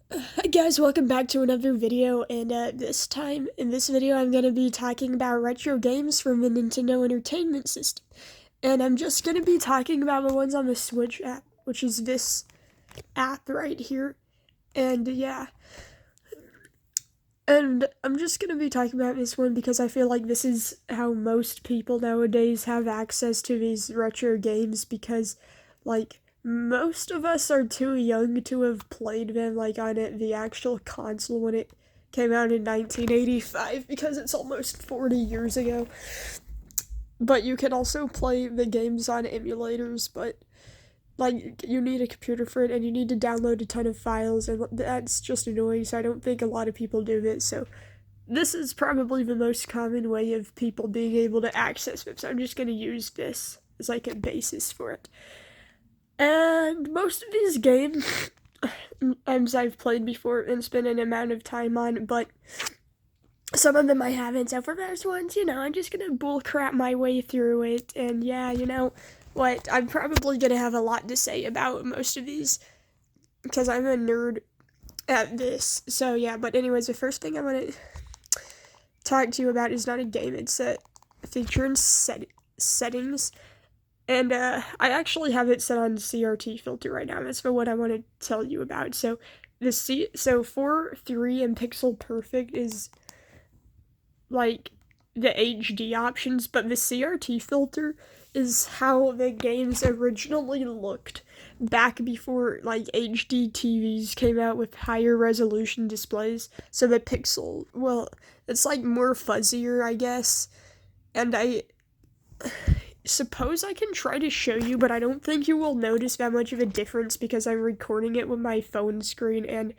Hi guys, welcome back to another video, and this time, in this video, I'm going to be talking about retro games from the Nintendo Entertainment System. And I'm just going to be talking about the ones on the Switch app, which is this app right here. And yeah, and I'm just going to be talking about this one because I feel like this is how most people nowadays have access to these retro games because, like, most of us are too young to have played them, like, on the actual console when it came out in 1985 because it's almost 40 years ago. But you can also play the games on emulators, but like you need a computer for it and you need to download a ton of files, and that's just annoying, so I don't think a lot of people do this. So this is probably the most common way of people being able to access it, so I'm just going to use this as like a basis for it. And most of these games I've played before and spent an amount of time on, but some of them I haven't. So for those ones, I'm just gonna bullcrap my way through it. And yeah, what? I'm probably gonna have a lot to say about most of these because I'm a nerd at this. So yeah, but anyways, the first thing I want to talk to you about is not a game. It's a feature and settings. And I actually have it set on CRT filter right now. That's what I want to tell you about. So 4:3 and pixel perfect is like the HD options, but the CRT filter is how the games originally looked back before like HD TVs came out with higher resolution displays. So the pixel, well, it's like more fuzzier, I guess. And I suppose I can try to show you, but I don't think you will notice that much of a difference because I'm recording it with my phone screen, and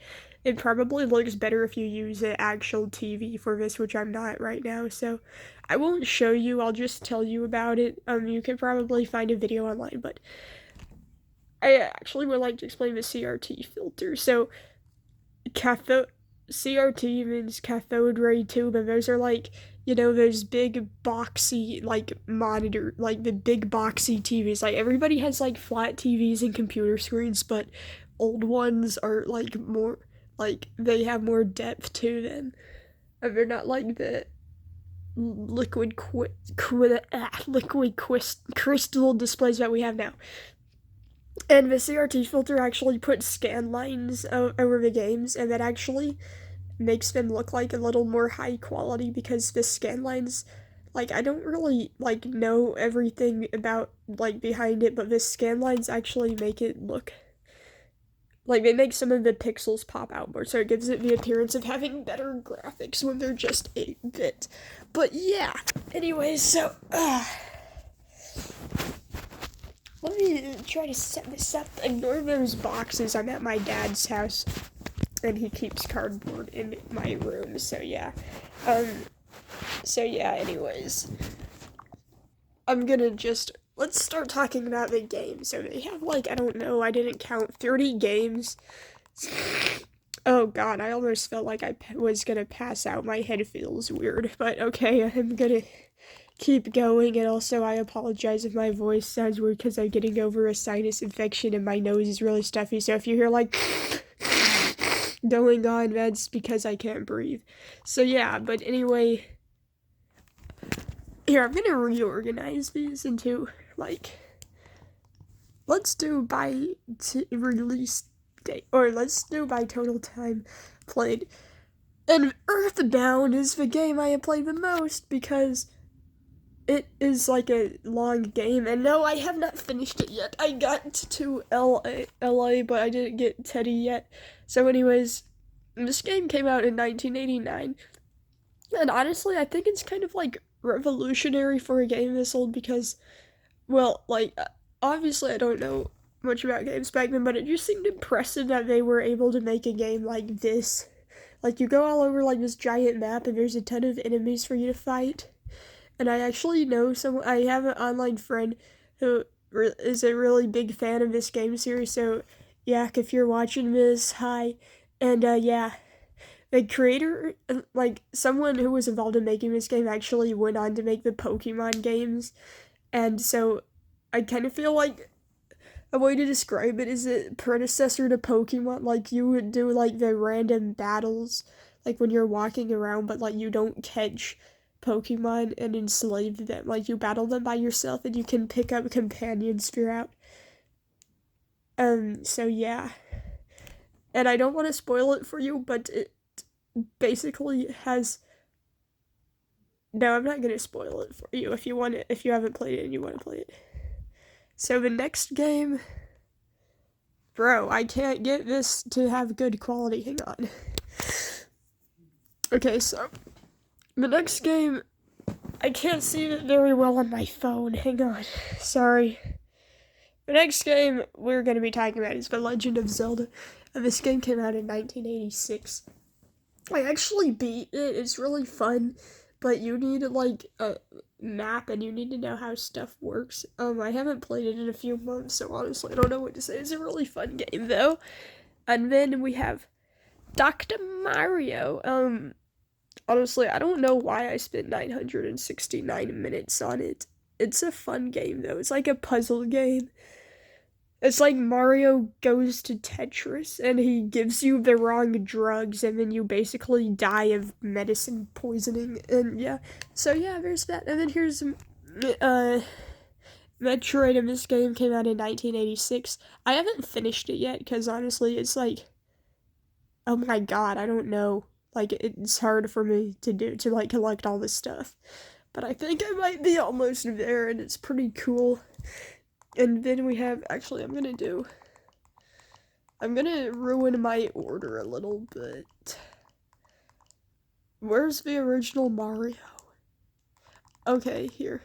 it probably looks better if you use an actual TV for this, which I'm not right now. So I won't show you, I'll just tell you about it. You can probably find a video online, but I actually would like to explain the CRT filter. So cathode CRT means cathode ray tube, and those are like, those big boxy like monitor, like the big boxy TVs. Like everybody has like flat TVs and computer screens, but old ones are like more, like they have more depth to them. And they're not like the liquid crystal displays that we have now. And the CRT filter actually puts scan lines over the games, and that actually makes them look like a little more high quality because the scan lines, like, I don't really like know everything about like behind it, but the scan lines actually make it look like they make some of the pixels pop out more, so it gives it the appearance of having better graphics when they're just 8-bit. But yeah, anyways, so let me try to set this up. Ignore those boxes. I'm at my dad's house and he keeps cardboard in my room, so yeah. Anyways, let's start talking about the game. So they have like, I don't know, I didn't count, 30 games. Oh god, I almost felt like I was gonna pass out. My head feels weird, but okay, I'm gonna keep going. And also, I apologize if my voice sounds weird because I'm getting over a sinus infection and my nose is really stuffy. So if you hear like going on, that's because I can't breathe. So yeah, but anyway, here, I'm gonna reorganize these into like, let's do by release date, or let's do by total time played. And Earthbound is the game I have played the most because it is like a long game, and no, I have not finished it yet. I got to LA, but I didn't get Teddy yet. So anyways, this game came out in 1989, and honestly, I think it's kind of like revolutionary for a game this old because, well, like, obviously I don't know much about games back then, but it just seemed impressive that they were able to make a game like this. Like, you go all over like this giant map and there's a ton of enemies for you to fight. And I actually know I have an online friend who is a really big fan of this game series, so Yak, if you're watching this, hi. And yeah, the creator, like someone who was involved in making this game, actually went on to make the Pokemon games, and so I kind of feel like a way to describe it is a predecessor to Pokemon. Like, you would do, like, the random battles, like, when you're walking around, but, like, you don't catch Pokemon and enslave them. Like, you battle them by yourself, and you can pick up companions throughout. So yeah. And I don't want to spoil it for you, but it basically has... No, I'm not gonna spoil it for you if you want it, if you haven't played it and you want to play it. So the next game... Bro, I can't get this to have good quality. Hang on. Okay, so the next game, I can't see it very well on my phone. Hang on. Sorry. The next game we're going to be talking about is The Legend of Zelda. And this game came out in 1986. I actually beat it. It's really fun. But you need, like, a map, and you need to know how stuff works. I haven't played it in a few months, so honestly, I don't know what to say. It's a really fun game, though. And then we have Dr. Mario. Honestly, I don't know why I spent 969 minutes on it. It's a fun game, though. It's like a puzzle game. It's like Mario goes to Tetris, and he gives you the wrong drugs, and then you basically die of medicine poisoning, and yeah. So yeah, there's that. And then here's, Metroid, and this game came out in 1986. I haven't finished it yet, because honestly, it's like, oh my god, I don't know. Like, it's hard for me to do, to, like, collect all this stuff. But I think I might be almost there, and it's pretty cool. And then we have, actually, I'm gonna ruin my order a little bit. Where's the original Mario? Okay, here.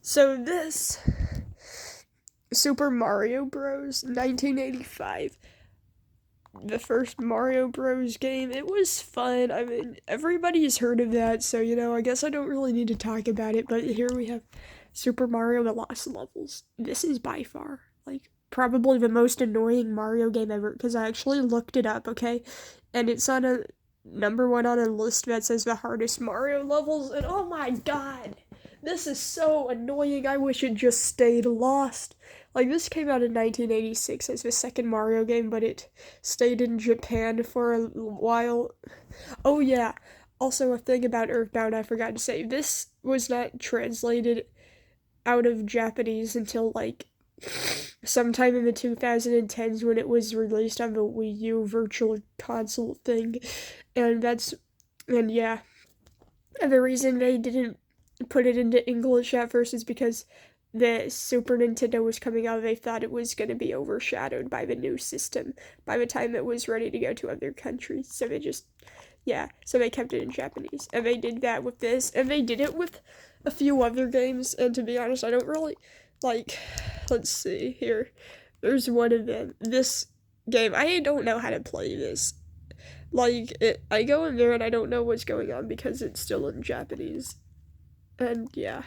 So this, Super Mario Bros. 1985. The first Mario Bros. Game. It was fun. I mean, everybody's heard of that, so, you know, I guess I don't really need to talk about it, but here we have Super Mario The Lost Levels. This is by far, like, probably the most annoying Mario game ever, because I actually looked it up, okay? And it's on a #1 on a list that says the hardest Mario levels, and oh my god! This is so annoying. I wish it just stayed lost. Like, this came out in 1986 as the second Mario game, but it stayed in Japan for a while. Oh yeah, also a thing about Earthbound I forgot to say. This was not translated out of Japanese until, like, sometime in the 2010s when it was released on the Wii U Virtual Console thing. And yeah. And the reason they didn't put it into English at first is because the Super Nintendo was coming out, they thought it was going to be overshadowed by the new system by the time it was ready to go to other countries. So they kept it in Japanese. And they did that with this, and they did it with a few other games, and to be honest, I don't really, like, let's see, here. There's one of them. This game, I don't know how to play this. Like, I go in there and I don't know what's going on because it's still in Japanese. And yeah.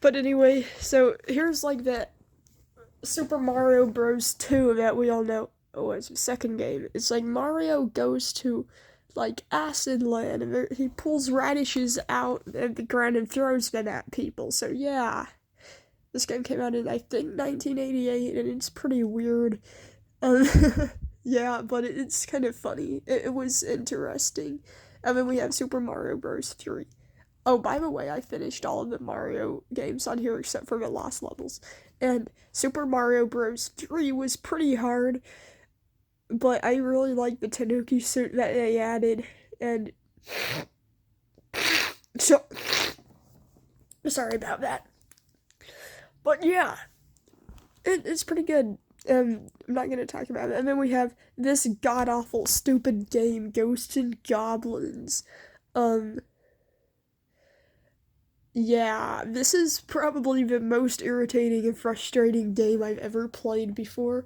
But anyway, so here's, like, the Super Mario Bros. 2 that we all know was the second game. It's like Mario goes to, like, Acid Land, and he pulls radishes out of the ground and throws them at people. So yeah. This game came out in, I think, 1988, and it's pretty weird. Yeah, but it's kind of funny. It was interesting. And then we have Super Mario Bros. 3. Oh, by the way, I finished all of the Mario games on here except for the Lost Levels. And Super Mario Bros. 3 was pretty hard, but I really liked the Tanuki suit that they added. And so, sorry about that. But yeah, it's pretty good. I'm not gonna talk about it. And then we have this god-awful, stupid game, Ghosts and Goblins. Yeah, this is probably the most irritating and frustrating game I've ever played before.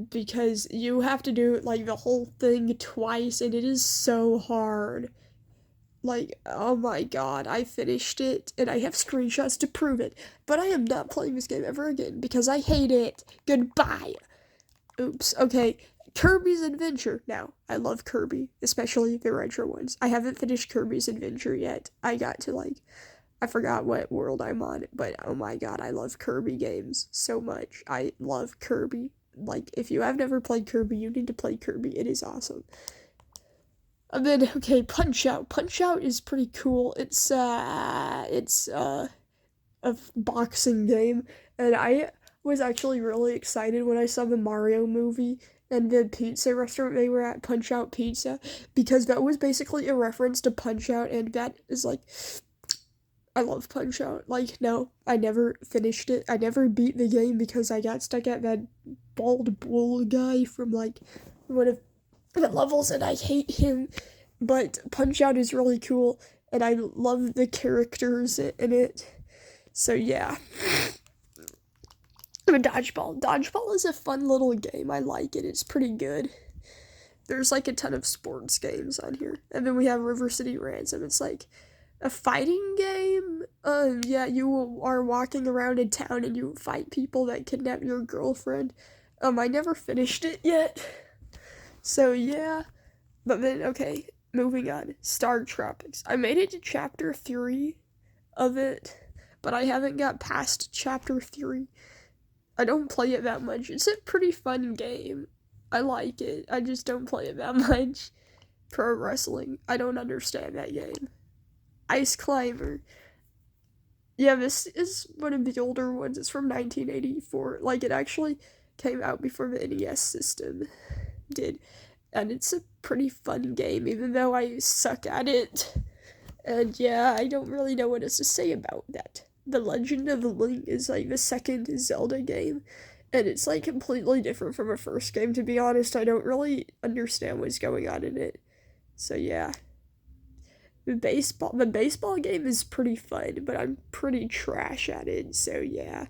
Because you have to do, like, the whole thing twice, and it is so hard. Like, oh my god, I finished it, and I have screenshots to prove it. But I am not playing this game ever again, because I hate it. Goodbye. Oops, okay. Kirby's Adventure. Now, I love Kirby, especially the retro ones. I haven't finished Kirby's Adventure yet. I got to, like, I forgot what world I'm on, but oh my god, I love Kirby games so much. I love Kirby. Like, if you have never played Kirby, you need to play Kirby. It is awesome. And then, okay, Punch Out. Punch Out is pretty cool. It's a boxing game, and I was actually really excited when I saw the Mario movie and the pizza restaurant they were at, Punch Out Pizza, because that was basically a reference to Punch Out, and that is like, I love Punch Out. Like, no, I never finished it. I never beat the game because I got stuck at that bald bull guy from like one of the levels, and I hate him. But Punch Out is really cool, and I love the characters in it. So yeah. But Dodgeball. Dodgeball is a fun little game. I like it. It's pretty good. There's like a ton of sports games on here. And then we have River City Ransom. It's like a fighting game. Yeah, you are walking around in town and you fight people that kidnap your girlfriend. I never finished it yet. So yeah. But then, okay, moving on. Star Tropics. I made it to chapter 3 of it, but I haven't got past chapter 3. I don't play it that much. It's a pretty fun game. I like it. I just don't play it that much. Pro wrestling. I don't understand that game. Ice Climber. Yeah, this is one of the older ones. It's from 1984. Like, it actually came out before the NES system did. And it's a pretty fun game, even though I suck at it. And yeah, I don't really know what else to say about that. The Legend of Link is like the second Zelda game, and it's like completely different from a first game, to be honest. I don't really understand what's going on in it. So yeah. The baseball game is pretty fun, but I'm pretty trash at it, so yeah.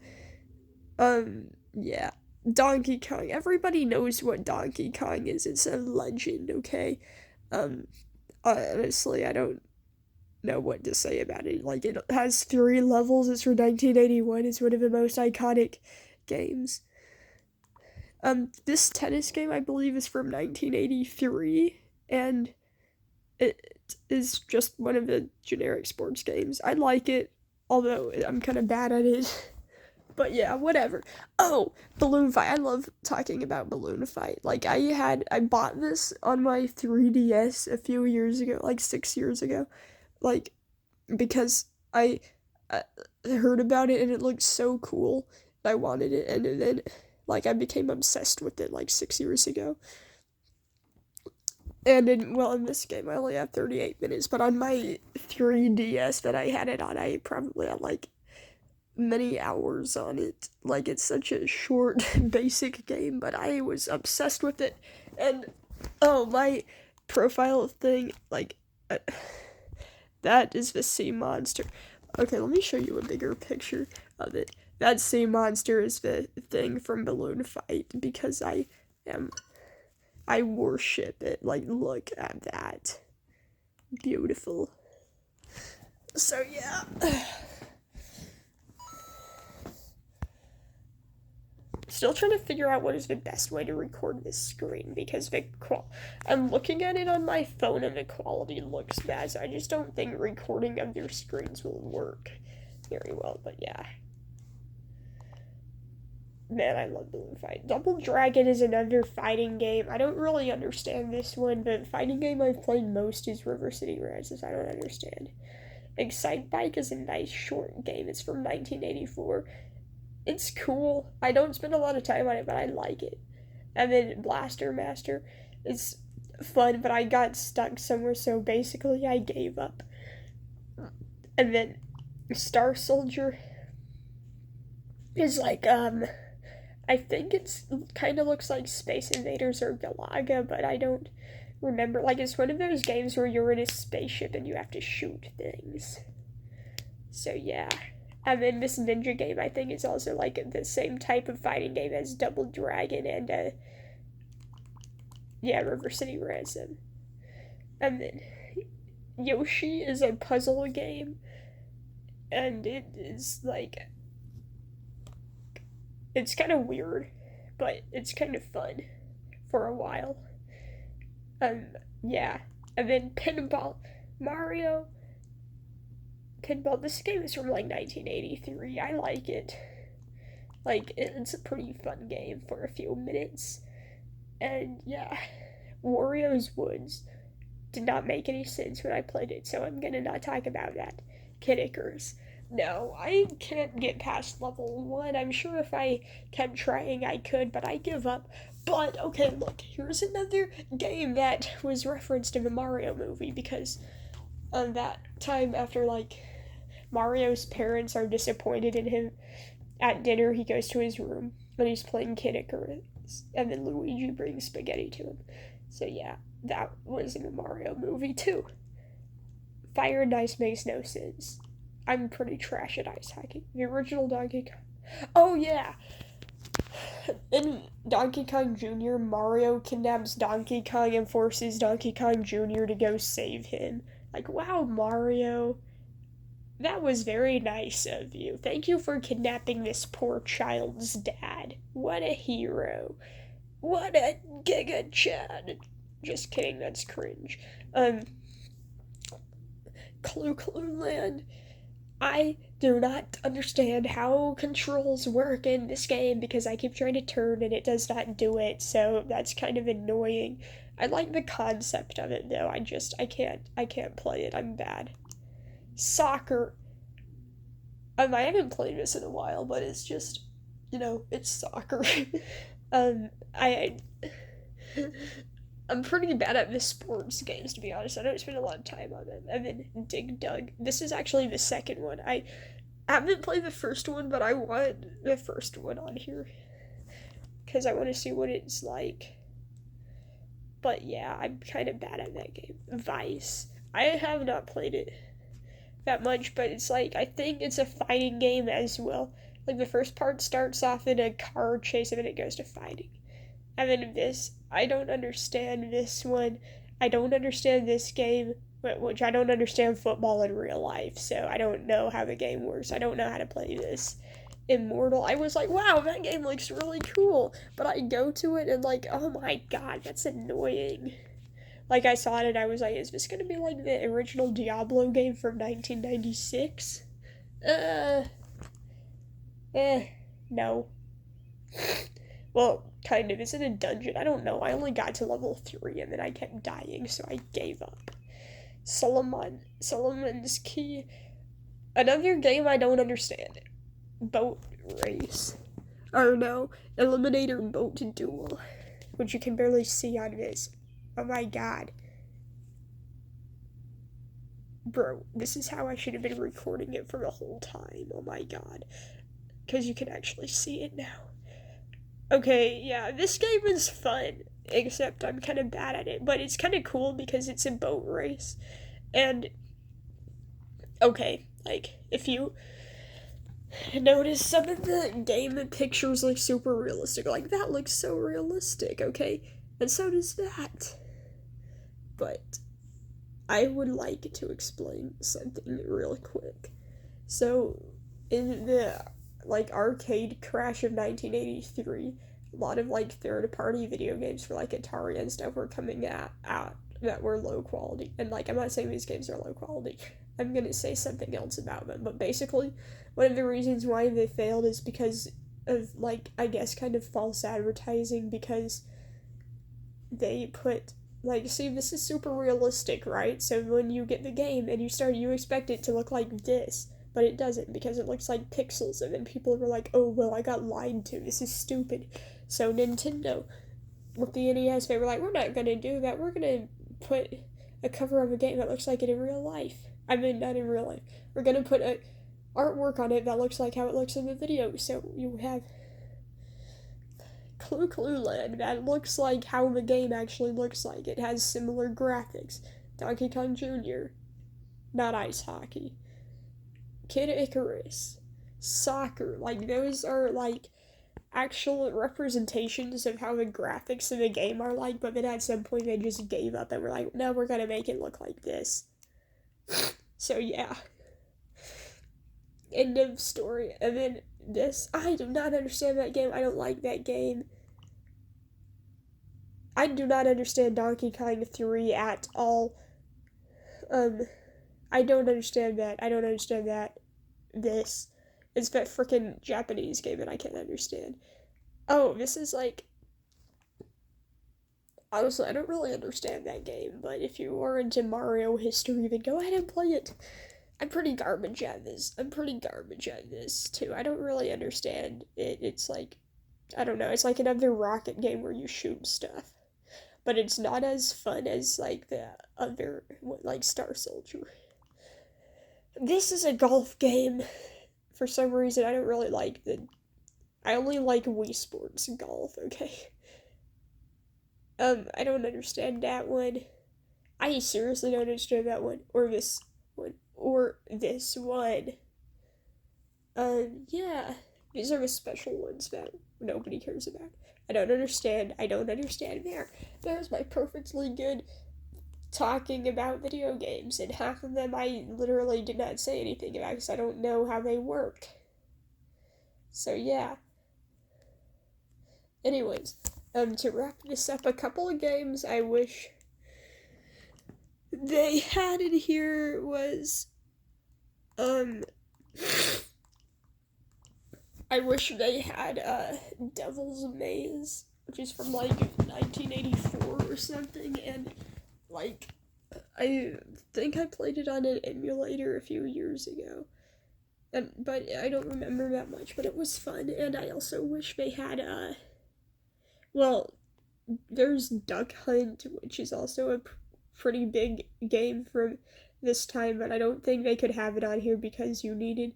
Yeah. Donkey Kong. Everybody knows what Donkey Kong is. It's a legend, okay? Um, honestly, I don't know what to say about it. Like, it has 3 levels. It's from 1981. It's one of the most iconic games. This tennis game, I believe, is from 1983, and it is just one of the generic sports games. I like it, although I'm kind of bad at it. But yeah, whatever. Oh, Balloon Fight. I love talking about Balloon Fight. Like, I bought this on my 3DS a few years ago, like 6 years ago. Like, because I heard about it and it looked so cool. I wanted it, and then, like, I became obsessed with it, like, 6 years ago. And in this game, I only have 38 minutes, but on my 3DS that I had it on, I probably had, like, many hours on it. Like, it's such a short, basic game, but I was obsessed with it. And, oh, my profile thing, like, that is the sea monster. Okay, let me show you a bigger picture of it. That sea monster is the thing from Balloon Fight, because I worship it. Like, look at that. Beautiful. So, yeah. Still trying to figure out what is the best way to record this screen, because I'm looking at it on my phone and the quality looks bad, so I just don't think recording of your screens will work very well, but yeah. Man, I love Balloon Fight. Double Dragon is another fighting game. I don't really understand this one, but fighting game I've played most is River City Ransom. I don't understand. Excite Bike is a nice short game. It's from 1984. It's cool. I don't spend a lot of time on it, but I like it. And then Blaster Master is fun, but I got stuck somewhere, so basically I gave up. And then Star Soldier is like, I think it's kind of looks like Space Invaders or Galaga, but I don't remember. Like, it's one of those games where you're in a spaceship and you have to shoot things. So yeah. And then this ninja game, I think, is also like the same type of fighting game as Double Dragon and River City Ransom. And then Yoshi is a puzzle game, and it is like, it's kind of weird, but it's kind of fun for a while. Yeah. And then Pinball. Kid Ball. This game is from like 1983. I like it. Like, it's a pretty fun game for a few minutes. And yeah, Wario's Woods did not make any sense when I played it, so I'm gonna not talk about that. Kid Icarus. No, I can't get past level 1. I'm sure if I kept trying I could, but I give up. But, okay, look, here's another game that was referenced in the Mario movie, because that time after, like, Mario's parents are disappointed in him at dinner, he goes to his room, and he's playing Kid Icarus, and then Luigi brings spaghetti to him. So yeah, that was in the Mario movie too. Fire and Ice makes no sense. I'm pretty trash at ice hockey. The original Donkey Kong. Oh yeah! In Donkey Kong Jr., Mario kidnaps Donkey Kong and forces Donkey Kong Jr. to go save him. Like, wow, Mario. That was very nice of you. Thank you for kidnapping this poor child's dad. What a hero. What a Giga Chad. Just kidding, that's cringe. Clue Land. I do not understand how controls work in this game because I keep trying to turn and it does not do it, so that's kind of annoying. I like the concept of it though. I can't play it. I'm bad. Soccer. I haven't played this in a while, but it's just, it's soccer. I I'm pretty bad at the sports games, to be honest. I don't spend a lot of time on them. And then Dig Dug. This is actually the second one. I haven't played the first one, but I want the first one on here. Because I want to see what it's like. But yeah, I'm kind of bad at that game. Vice. I have not played it that much, but it's like, I think it's a fighting game as well. Like, the first part starts off in a car chase and then it goes to fighting. And then this, I don't understand this one. I don't understand this game, which I don't understand football in real life, so I don't know how the game works. I don't know how to play this. Immortal, I was like, wow, that game looks really cool. But I go to it and like, oh my god, that's annoying. Like, I saw it and I was like, is this gonna be like the original Diablo game from 1996? No. Well, kind of. It's in a dungeon. I don't know. I only got to level 3 and then I kept dying, so I gave up. Solomon's Key. Another game I don't understand. Boat Race. Oh no. Eliminator Boat Duel. Which you can barely see on this. Oh my god. Bro, this is how I should have been recording it for the whole time. Oh my god. Because you can actually see it now. Okay, yeah, this game is fun, except I'm kind of bad at it, but it's kind of cool because it's a boat race, and, okay, like, if you notice some of the game pictures look super realistic, like, that looks so realistic, okay, and so does that, but I would like to explain something real quick. So, in the like arcade crash of 1983, a lot of like third-party video games for like Atari and stuff were coming out that were low quality. And like, I'm not saying these games are low quality. I'm gonna say something else about them. But basically, one of the reasons why they failed is because of like, I guess, kind of false advertising, because they put like, see, this is super realistic, right? So when you get the game and you expect it to look like this. But it doesn't, because it looks like pixels, and then people were like, oh, well, I got lied to, this is stupid. So Nintendo, with the NES, they were like, we're not gonna do that, we're gonna put a cover of a game that looks like it in real life. I mean, not in real life. We're gonna put a artwork on it that looks like how it looks in the video, so you have Clue Land that looks like how the game actually looks like. It has similar graphics. Donkey Kong Jr., not ice hockey. Kid Icarus, soccer, like, those are, like, actual representations of how the graphics in the game are like, but then at some point they just gave up and were like, no, we're gonna make it look like this. So, yeah. End of story. And then this, I do not understand that game, I don't like that game. I do not understand Donkey Kong 3 at all. I don't understand that. I don't understand that. This. It's that freaking Japanese game that I can't understand. Oh, this is like. Honestly, I don't really understand that game, but if you are into Mario history, then go ahead and play it. I'm pretty garbage at this. I'm pretty garbage at this, too. I don't really understand it. It's like. I don't know. It's like another rocket game where you shoot stuff. But it's not as fun as, like, the other, like, Star Soldier. This is a golf game. For some reason, I don't really like the. I only like Wii Sports golf, okay? I don't understand that one. I seriously don't understand that one. Or this one. Or this one. Yeah. These are the special ones that nobody cares about. I don't understand. I don't understand there. There's my perfectly good talking about video games, and half of them I literally did not say anything about because I don't know how they work. So yeah. Anyways, to wrap this up, a couple of games I wish they had in here was, I wish they had, Devil's Maze, which is from, like, 1984 or something, and, like, I think I played it on an emulator a few years ago. But I don't remember that much, but it was fun, and I also wish they had, well, there's Duck Hunt, which is also a pretty big game from this time, but I don't think they could have it on here because you needed,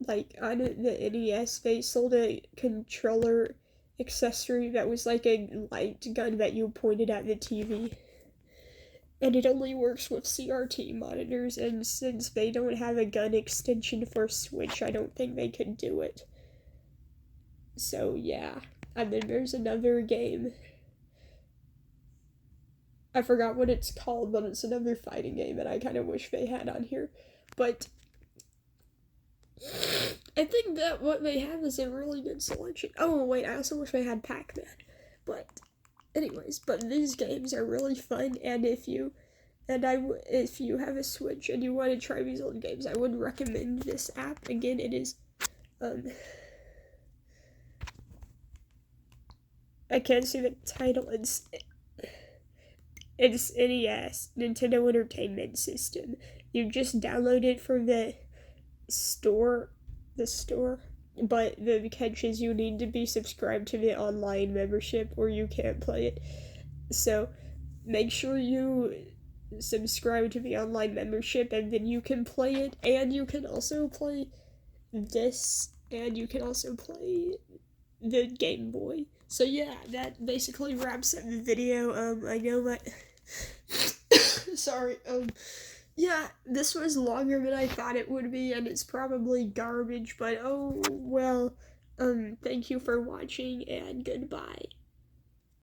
like, on the NES, they sold a controller accessory that was like a light gun that you pointed at the TV. And it only works with CRT monitors, and since they don't have a gun extension for Switch, I don't think they could do it. So, yeah. And then there's another game. I forgot what it's called, but it's another fighting game that I kind of wish they had on here. But I think that what they have is a really good selection. Oh, wait, I also wish they had Pac-Man. But, anyways, but these games are really fun, and if you have a Switch and you want to try these old games, I would recommend this app. Again, it is, I can't see the title. It's NES, Nintendo Entertainment System. You just download it from the store, but the catch is you need to be subscribed to the online membership or you can't play it. So, make sure you subscribe to the online membership and then you can play it, and you can also play this, and you can also play the Game Boy. So yeah, that basically wraps up the video. I know my sorry, yeah, this was longer than I thought it would be, and it's probably garbage, but oh well. Thank you for watching, and goodbye.